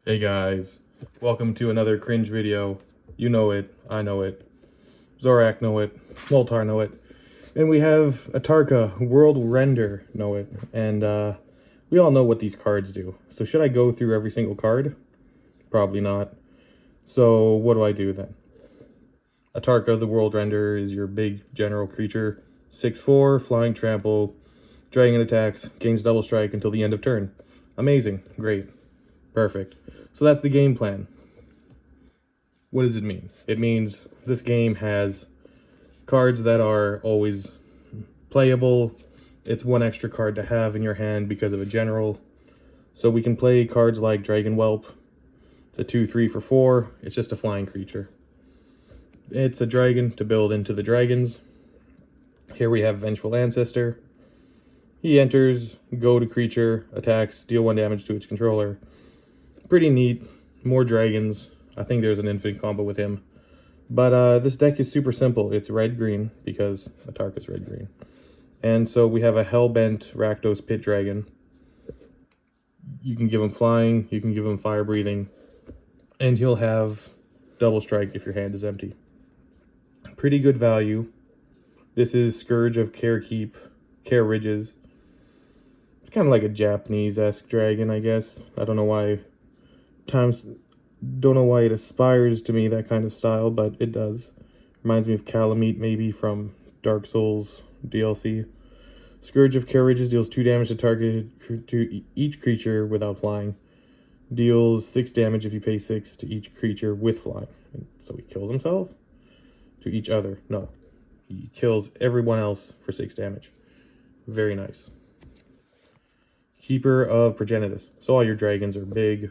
Hey guys, welcome to another cringe video. You know it, I know it, Zorak know it, Moltar know it, and we have Atarka, World Render know it, and we all know what these cards do. So should I go through every single card? Probably not. So what do I do then? Atarka, the World Render, is your big general creature, 6/4, flying trample, dragon attacks, gains double strike until the end of turn. Amazing, great, perfect. So that's the game plan. What does it mean? It means this game has cards that are always playable. It's one extra card to have in your hand because of a general. So we can play cards like Dragon Whelp. It's a 2/3 for 4. It's just a flying creature. It's a dragon to build into the dragons. Here we have Vengeful Ancestor. He enters, go to creature, attacks, deal 1 damage to its controller. Pretty neat. More dragons. I think there's an infinite combo with him. But this deck is super simple. It's red-green because Atarka's red-green. And so we have a Hellbent Rakdos Pit Dragon. You can give him flying, you can give him fire breathing, and he'll have double strike if your hand is empty. Pretty good value. This is Scourge of Care Ridges. It's kind of like a Japanese-esque dragon, I guess. I don't know why it aspires to me, that kind of style, but it does. Reminds me of Calamite, maybe, from Dark Souls DLC. Scourge of Care Ridges deals 2 damage to each creature without flying. Deals 6 damage if you pay 6 to each creature with flying. So he kills himself? To each other. No. He kills everyone else for 6 damage. Very nice. Keeper of Progenitus. So all your dragons are big,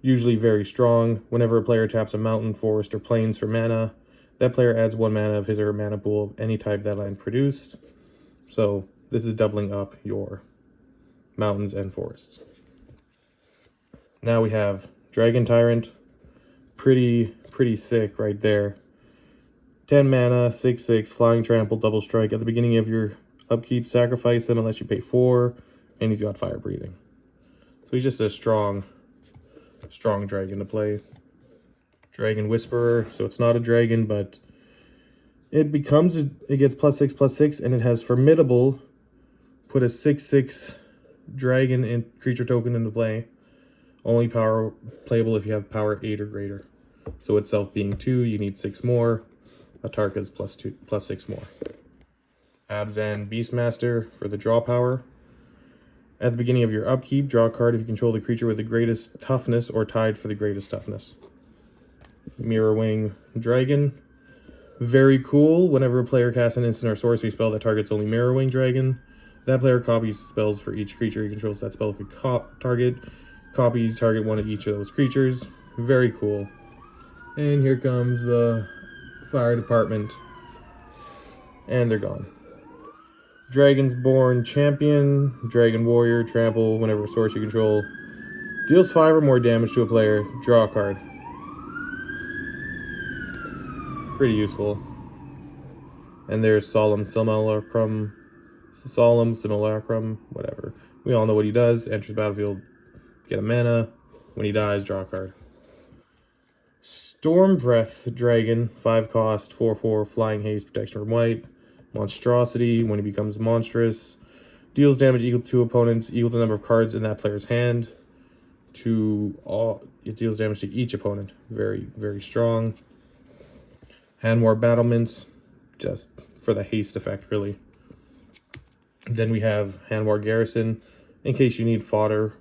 usually very strong. Whenever a player taps a mountain, forest, or plains for mana, that player adds 1 mana of his or her mana pool of any type that land produced. So this is doubling up your mountains and forests. Now we have Dragon Tyrant. Pretty sick right there. 10 mana, 6/6, flying trample, double strike. At the beginning of your upkeep, sacrifice him unless you pay 4, and he's got fire breathing. So he's just a strong dragon to play. Dragon Whisperer, so it's not a dragon, but it gets +6/+6, and it has Formidable. Put a 6/6 dragon and creature token into play. Only power playable if you have power 8 or greater. So itself being 2, you need 6 more. Atarka's +6 more. Abzan Beastmaster for the draw power. At the beginning of your upkeep, draw a card if you control the creature with the greatest toughness or tied for the greatest toughness. Mirrorwing Dragon. Very cool. Whenever a player casts an instant or sorcery spell that targets only Mirrorwing Dragon, that player copies spells for each creature he controls. That spell could target 1 of each of those creatures. Very cool. And here comes the fire department. And they're gone. Dragonsborn Champion, Dragon Warrior, trample whenever a source you control. Deals 5 or more damage to a player, draw a card. Pretty useful. And there's Solemn Simulacrum, whatever. We all know what he does. Enters battlefield, get a mana. When he dies, draw a card. Stormbreath Dragon, 5 cost, 4/4, flying haste, protection from white. Monstrosity, when he becomes monstrous, deals damage equal to opponents, equal to the number of cards in that player's hand. It deals damage to each opponent. Very strong. Hand War Battlements, just for the haste effect, really. Then we have Hand War Garrison, in case you need fodder,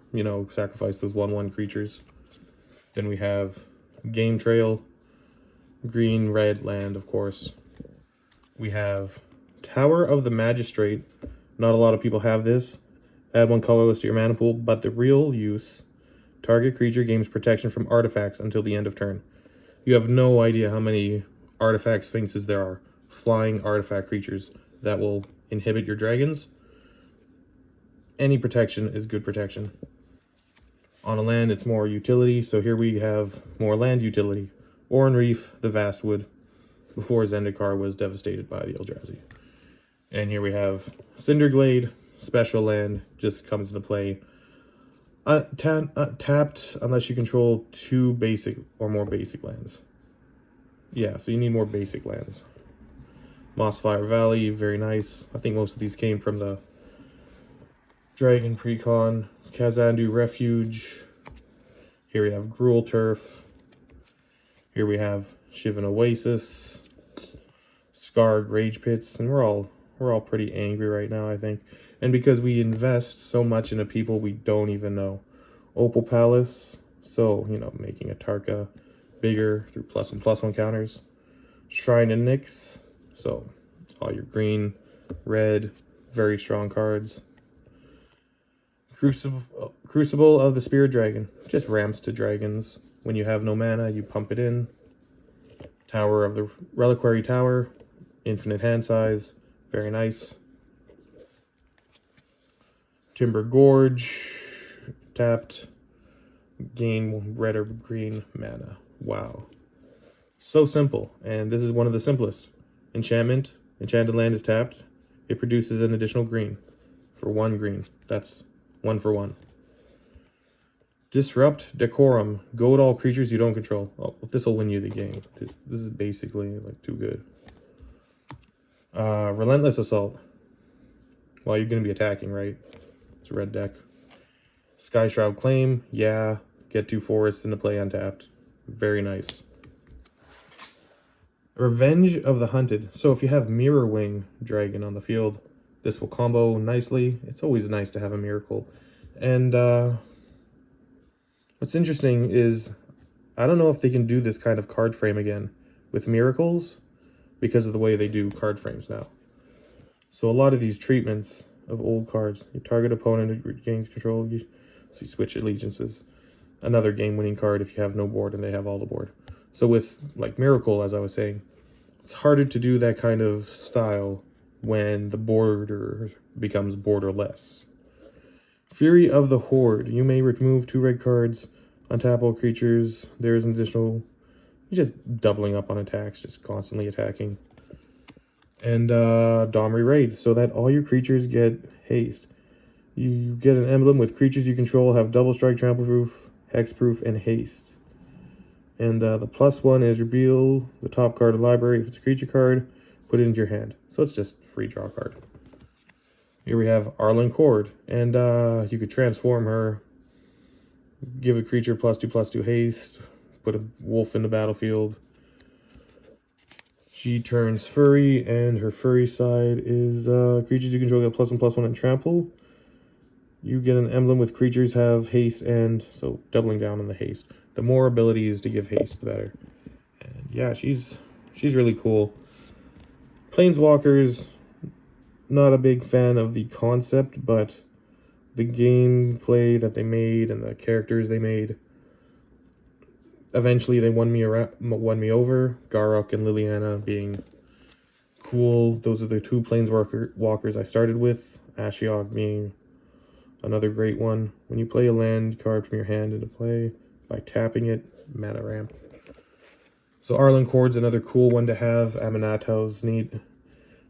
sacrifice those 1/1 creatures. Then we have Game Trail, green, red land, of course. We have Tower of the Magistrate. Not a lot of people have this. Add 1 colorless to your mana pool, but the real use, target creature gains protection from artifacts until the end of turn. You have no idea how many artifact sphinxes there are. Flying artifact creatures that will inhibit your dragons. Any protection is good protection. On a land, it's more utility, so here we have more land utility. Oran Reef, the Vastwood, before Zendikar was devastated by the Eldrazi. And here we have Cinderglade, special land, just comes into play Tapped unless you control 2 basic or more basic lands. Yeah, so you need more basic lands. Mossfire Valley, very nice. I think most of these came from the Dragon precon. Kazandu Refuge. Here we have Gruul Turf. Here we have Shivan Oasis. Scarred Rage Pits, and we're all pretty angry right now, I think. And because we invest so much into people we don't even know. Opal Palace, so, you know, making Atarka bigger through +1/+1 counters. Shrine and Nyx, so all your green, red, very strong cards. Crucible of the Spirit Dragon, just ramps to dragons. When you have no mana, you pump it in. Tower of the Reliquary Tower, infinite hand size, very nice. Timber Gorge, tapped, gain red or green mana. Wow. So simple, and this is one of the simplest. Enchantment, enchanted land is tapped. It produces an additional green for 1 green. That's 1 for 1. Disrupt Decorum, goad all creatures you don't control. Oh, this will win you the game. This is basically like too good. Relentless Assault. Well, you're going to be attacking, right? It's a red deck. Sky Shroud Claim, yeah. Get 2 forests into play untapped. Very nice. Revenge of the Hunted. So if you have Mirror Wing Dragon on the field, this will combo nicely. It's always nice to have a miracle. And what's interesting is, I don't know if they can do this kind of card frame again with miracles because of the way they do card frames now. So a lot of these treatments of old cards, your target opponent gains control, so you switch allegiances. Another game-winning card if you have no board and they have all the board. So with, like, Miracle, as I was saying, it's harder to do that kind of style when the border becomes borderless. Fury of the Horde. You may remove 2 red cards, untap all creatures. There is an additional, just doubling up on attacks, just constantly attacking. And Domri Raid, so that all your creatures get haste. You get an emblem with creatures you control have double strike, trample proof, hex proof, and haste. And the +1 is reveal the top card of the library. If it's a creature card, put it into your hand. So it's just free draw card. Here we have Arlen Cord, and you could transform her, give a creature +2/+2 haste, put a wolf in the battlefield. She turns furry, and her furry side is creatures you control get +1/+1 and trample. You get an emblem with creatures have haste, and so doubling down on the haste. The more abilities to give haste, the better. And yeah, she's really cool. Planeswalkers, not a big fan of the concept, but the gameplay that they made and the characters they made, eventually they won me over. Garruk and Liliana being cool. Those are the 2 Planeswalkers I started with. Ashiok being another great one. When you play a land card from your hand into play by tapping it, mana ramp. So Arlen Cord's another cool one to have. Amanato's neat.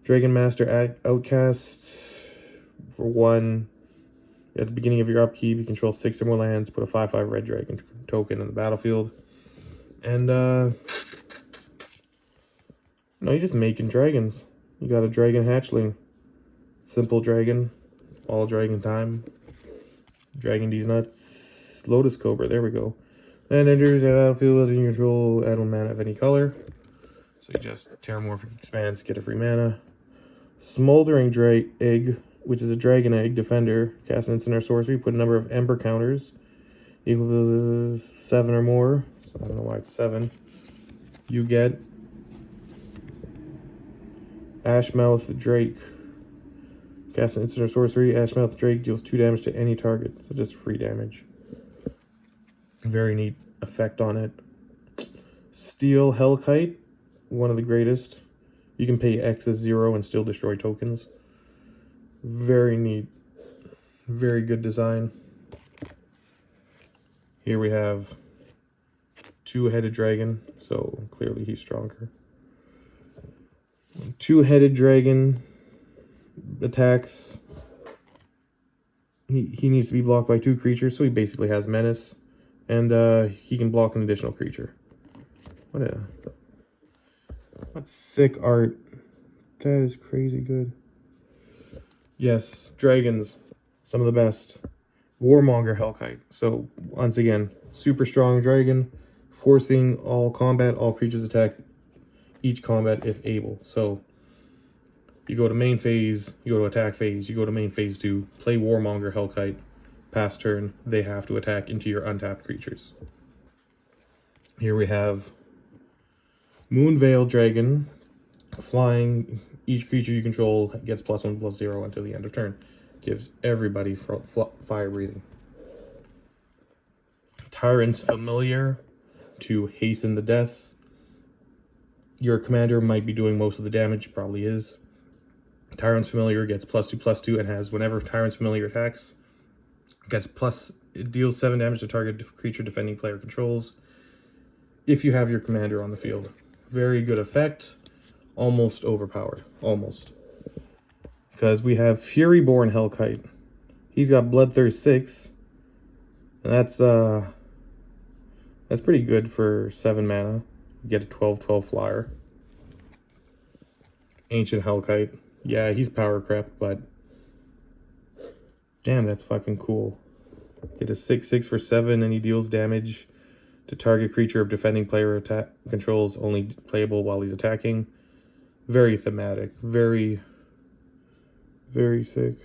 Dragon Master Outcast. For 1, at the beginning of your upkeep, you control 6 or more lands. Put a 5/5 red dragon token in the battlefield. And you're just making dragons. You got a dragon hatchling. Simple dragon. All dragon time. Dragon D's nuts. Lotus Cobra, there we go. Then enters the battlefield and you control add 1 mana of any color. So you just Terramorphic Expanse, get a free mana. Smoldering Egg, which is a dragon egg defender. Cast an instant or sorcery, put a number of ember counters equal to 7 or more. So I don't know why it's 7. You get Ashmouth Drake. Cast an instant or sorcery. Ashmouth Drake deals 2 damage to any target. So just free damage. Very neat effect on it. Steel Hellkite, one of the greatest. You can pay X as 0 and still destroy tokens. Very neat. Very good design. Here we have 2-headed dragon, so clearly he's stronger. 2-headed dragon attacks. he needs to be blocked by 2 creatures, so he basically has Menace. And he can block an additional creature. What sick art. That is crazy good. Yes, dragons. Some of the best. Warmonger Hellkite. So, once again, super strong dragon. Forcing all combat, all creatures attack each combat if able. So, you go to main phase, you go to attack phase, you go to main phase 2, play Warmonger Hellkite. Pass turn, they have to attack into your untapped creatures. Here we have Moonveil Dragon. Flying, each creature you control gets +1/+0 until the end of turn. Gives everybody fire breathing. Tyrant's Familiar to hasten the death. Your commander might be doing most of the damage, probably is. Tyrant's Familiar gets +2/+2 and has whenever Tyrant's Familiar attacks, it deals 7 damage to target creature defending player controls if you have your commander on the field. Very good effect. Almost overpowered. Almost. Because we have Furyborn Hellkite. He's got Bloodthirst 6. And that's pretty good for 7 mana. You get a 12/12 flyer. Ancient Hellkite. Yeah, he's power crept, but damn, that's fucking cool. Get a 6/6 for 7 and he deals damage to target creature of defending player attack controls, only playable while he's attacking. Very thematic, very sick.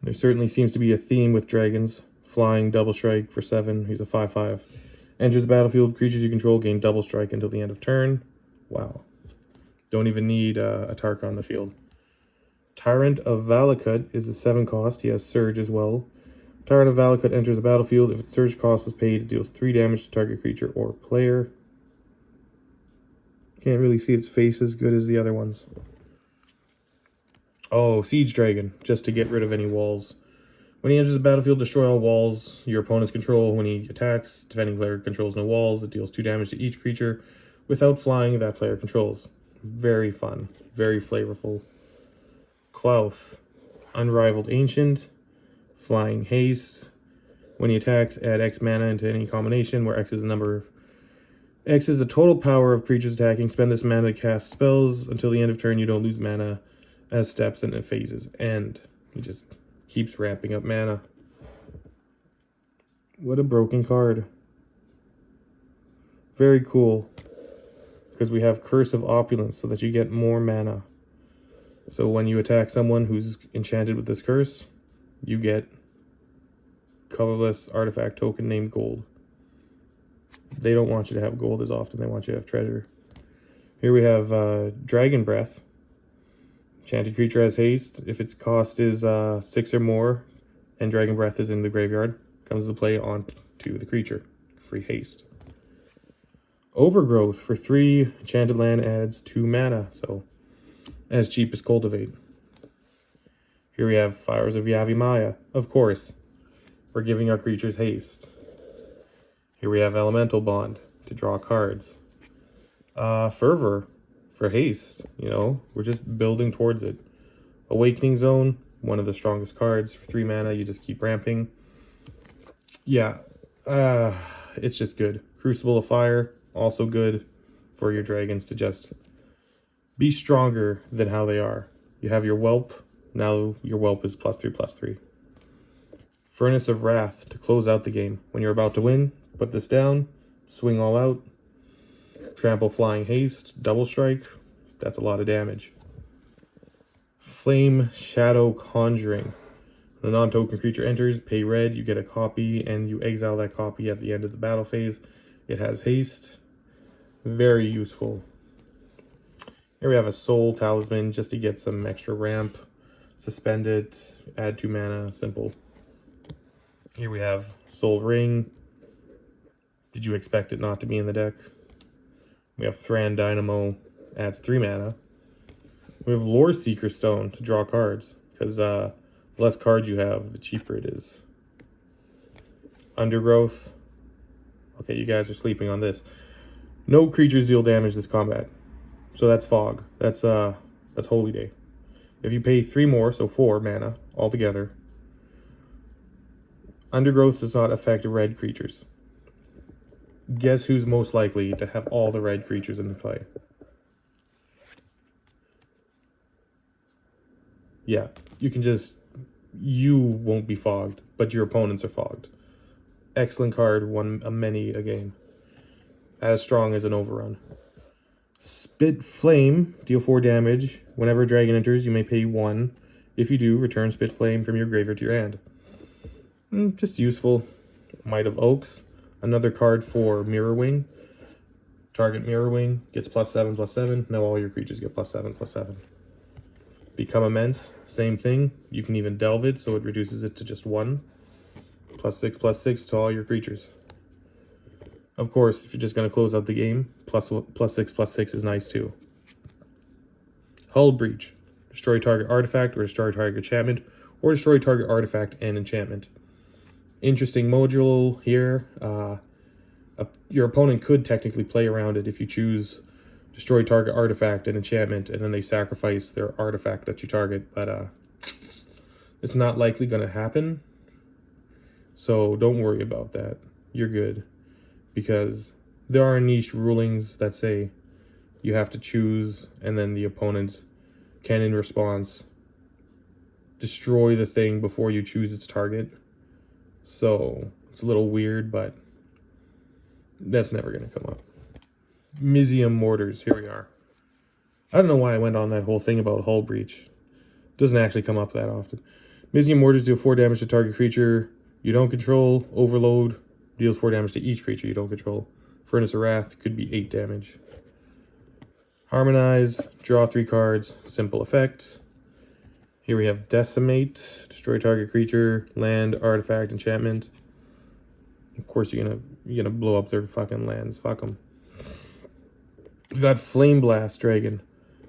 There certainly seems to be a theme with dragons. Flying, double strike for 7. He's a 5/5. Enters the battlefield. Creatures you control gain double strike until the end of turn. Wow. Don't even need Atarka on the field. Tyrant of Valakut is a 7 cost. He has Surge as well. Tyrant of Valakut enters the battlefield. If its Surge cost was paid, it deals 3 damage to target creature or player. Can't really see its face as good as the other ones. Oh, Siege Dragon, just to get rid of any walls. When he enters the battlefield, destroy all walls your opponents control. When he attacks, defending player controls no walls. It deals 2 damage to each creature without flying that player controls. Very fun, very flavorful. Klauth, Unrivaled Ancient, Flying Haste. When he attacks, add X mana into any combination where X is the total power of creatures attacking. Spend this mana to cast spells. Until the end of turn, you don't lose mana as steps and phases end. He just keeps ramping up mana. What a broken card. Very cool. Because we have Curse of Opulence so that you get more mana. So when you attack someone who's enchanted with this curse, you get colorless artifact token named gold. They don't want you to have gold as often. They want you to have treasure. Here we have Dragon Breath. Enchanted creature has haste. If its cost is 6 or more, and Dragon Breath is in the graveyard, comes to play on to the creature. Free haste. Overgrowth for 3 enchanted land adds 2 mana, so as cheap as Cultivate. Here we have Fires of Yavimaya. Of course, we're giving our creatures haste. Here we have Elemental Bond to draw cards. Fervor for haste, you know, we're just building towards it. Awakening Zone, one of the strongest cards for 3 mana, you just keep ramping. Yeah, it's just good. Crucible of Fire, also good for your dragons to just be stronger than how they are. You have your Whelp, now your Whelp is +3/+3. Furnace of Wrath to close out the game. When you're about to win, put this down, swing all out. Trample Flying Haste, double strike, that's a lot of damage. Flame Shadow Conjuring. When a non-token creature enters, pay red, you get a copy, and you exile that copy at the end of the battle phase. It has haste. Very useful. Here we have a Soul Talisman, just to get some extra ramp. Suspend it, add 2 mana, simple. Here we have Soul Ring. Did you expect it not to be in the deck? We have Thran Dynamo, adds 3 mana. We have Lore Seeker Stone to draw cards, because the less cards you have, the cheaper it is. Undergrowth. Okay, you guys are sleeping on this. No creatures deal damage this combat. So that's Fog. That's Holy Day. If you pay 3 more, so 4 mana altogether, Undergrowth does not affect red creatures. Guess who's most likely to have all the red creatures in the play? Yeah, you won't be fogged, but your opponents are fogged. Excellent card, won a many a game. As strong as an overrun. Spit Flame, deal 4 damage. Whenever a dragon enters, you may pay 1. If you do, return Spit Flame from your graveyard to your hand. Just useful. Might of Oaks, another card for Mirror Wing. Target Mirror Wing gets +7/+7. Now all your creatures get +7/+7. Become Immense, same thing. You can even delve it, so it reduces it to just 1. +6/+6 to all your creatures. Of course, if you're just going to close out the game, +6/+6 is nice too. Hull Breach. Destroy target artifact or destroy target enchantment, or destroy target artifact and enchantment. Interesting module here. Your opponent could technically play around it if you choose destroy target artifact and enchantment, and then they sacrifice their artifact that you target, but it's not likely going to happen. So don't worry about that. You're good. Because there are niche rulings that say you have to choose, and then the opponent can, in response, destroy the thing before you choose its target. So it's a little weird, but that's never going to come up. Mizzium Mortars, here we are. I don't know why I went on that whole thing about Hull Breach. Doesn't actually come up that often. Mizzium Mortars deal 4 damage to target creature you don't control. Overload deals 4 damage to each creature you don't control. Furnace of Wrath could be 8 damage. Harmonize, draw 3 cards, simple effect. Here we have Decimate, destroy target creature, land, artifact, enchantment. Of course you're gonna blow up their fucking lands. Fuck them. We got Flame Blast Dragon.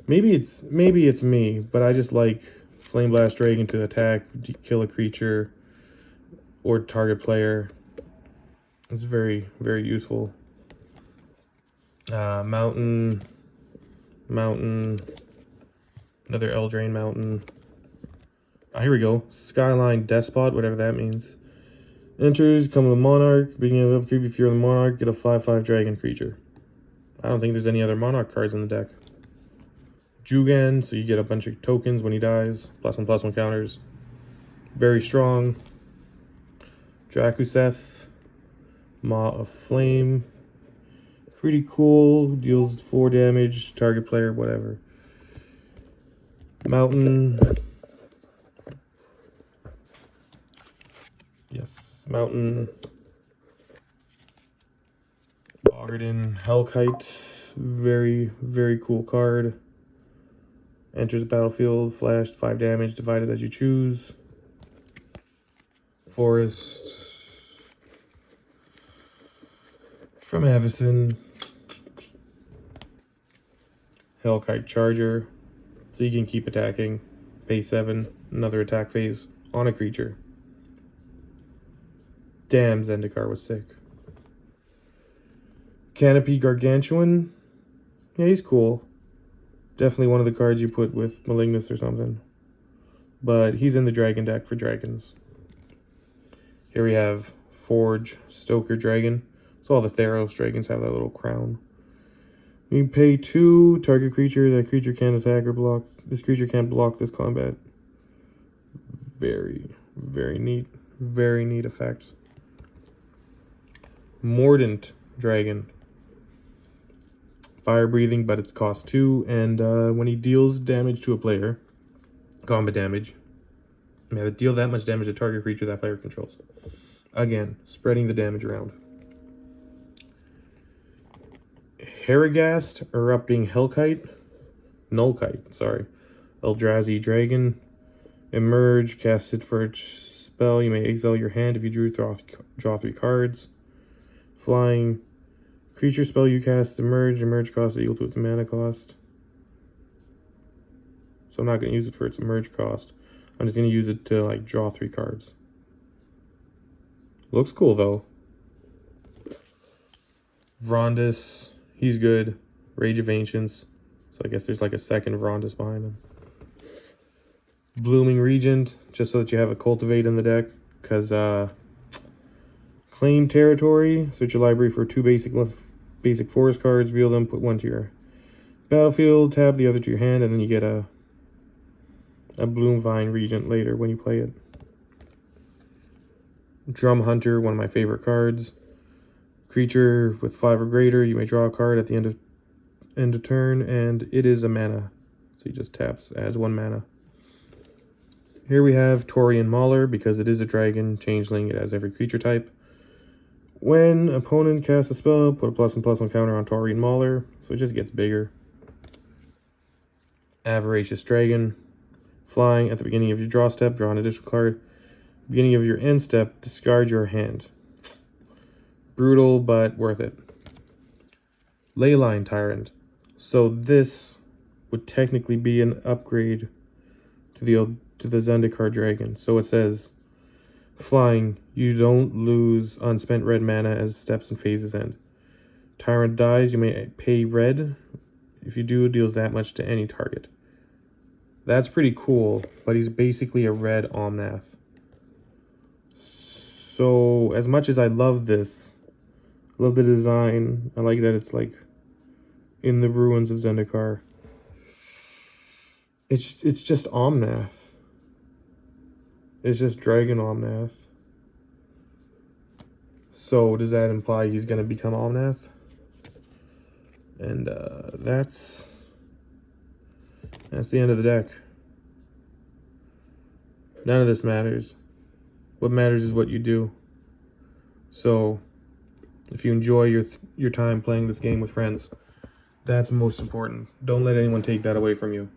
Maybe it's me, but I just like Flame Blast Dragon to attack, kill a creature, or target player. It's very, very useful. Mountain, another Eldraine Mountain. Here we go. Skyline Despot, whatever that means. Enters, come with Monarch. Beginning of upkeep, if you're the Monarch, get a 5/5 dragon creature. I don't think there's any other Monarch cards in the deck. Jugan, so you get a bunch of tokens when he dies. +1/+1 counters. Very strong. Drakuseth, Maw of Flame. Pretty cool. Deals 4 damage, target player, whatever. Mountain. Yes, Mountain. Bogarden, Hellkite. Very, very cool card. Enters battlefield, flashed, 5 damage, divided as you choose. Forest. From Avison. Hellkite Charger. So you can keep attacking. Pay 7, another attack phase on a creature. Damn, Zendikar was sick. Canopy Gargantuan. Yeah, he's cool. Definitely one of the cards you put with Malignus or something. But he's in the dragon deck for dragons. Here we have Forge Stoker Dragon. So all the Theros dragons have that little crown. You can pay 2, target creature. That creature can't attack or block. This creature can't block this combat. Very, very neat. Very neat effect. Mordant Dragon. Fire breathing, but it costs 2. And when he deals damage to a player, combat damage, you have to deal that much damage to target creature that player controls. Again, spreading the damage around. Harrogast, Erupting Hellkite. Nullkite, sorry. Eldrazi Dragon. Emerge, cast it for a spell. You may exile your hand if you draw 3 cards. Flying. Creature spell you cast, emerge. Emerge cost equal to its mana cost. So I'm not going to use it for its emerge cost. I'm just going to use it to, like, draw 3 cards. Looks cool, though. Vrondis, he's good. Rage of Ancients. So I guess there's, like, a second Vrondis behind him. Blooming Regent, just so that you have a Cultivate in the deck. Because, Claim territory. Search your library for 2 basic forest cards. Reveal them. Put 1 to your battlefield. Tab the other to your hand, and then you get a Bloomvine Regent later when you play it. Drum Hunter, one of my favorite cards. Creature with 5 or greater. You may draw a card at the end of turn, and it is a mana. So he just taps, adds 1 mana. Here we have Taurian Mauler. Because it is a dragon changeling, it has every creature type. When opponent casts a spell, put a +1/+1 counter on Taurian Mauler, so it just gets bigger. Avaricious Dragon. Flying, at the beginning of your draw step, draw an additional card. Beginning of your end step, discard your hand. Brutal, but worth it. Leyline Tyrant. So this would technically be an upgrade to the Zendikar Dragon. So it says, flying, you don't lose unspent red mana as steps and phases end. Tyrant dies, you may pay red. If you do, it deals that much to any target. That's pretty cool, but he's basically a red Omnath. So, as much as I love this, I love the design, I like that it's like in the ruins of Zendikar. It's just Omnath. It's just Dragon Omnath. So does that imply he's going to become Omnath? And that's the end of the deck. None of this matters. What matters is what you do. So if you enjoy your time playing this game with friends, that's most important. Don't let anyone take that away from you.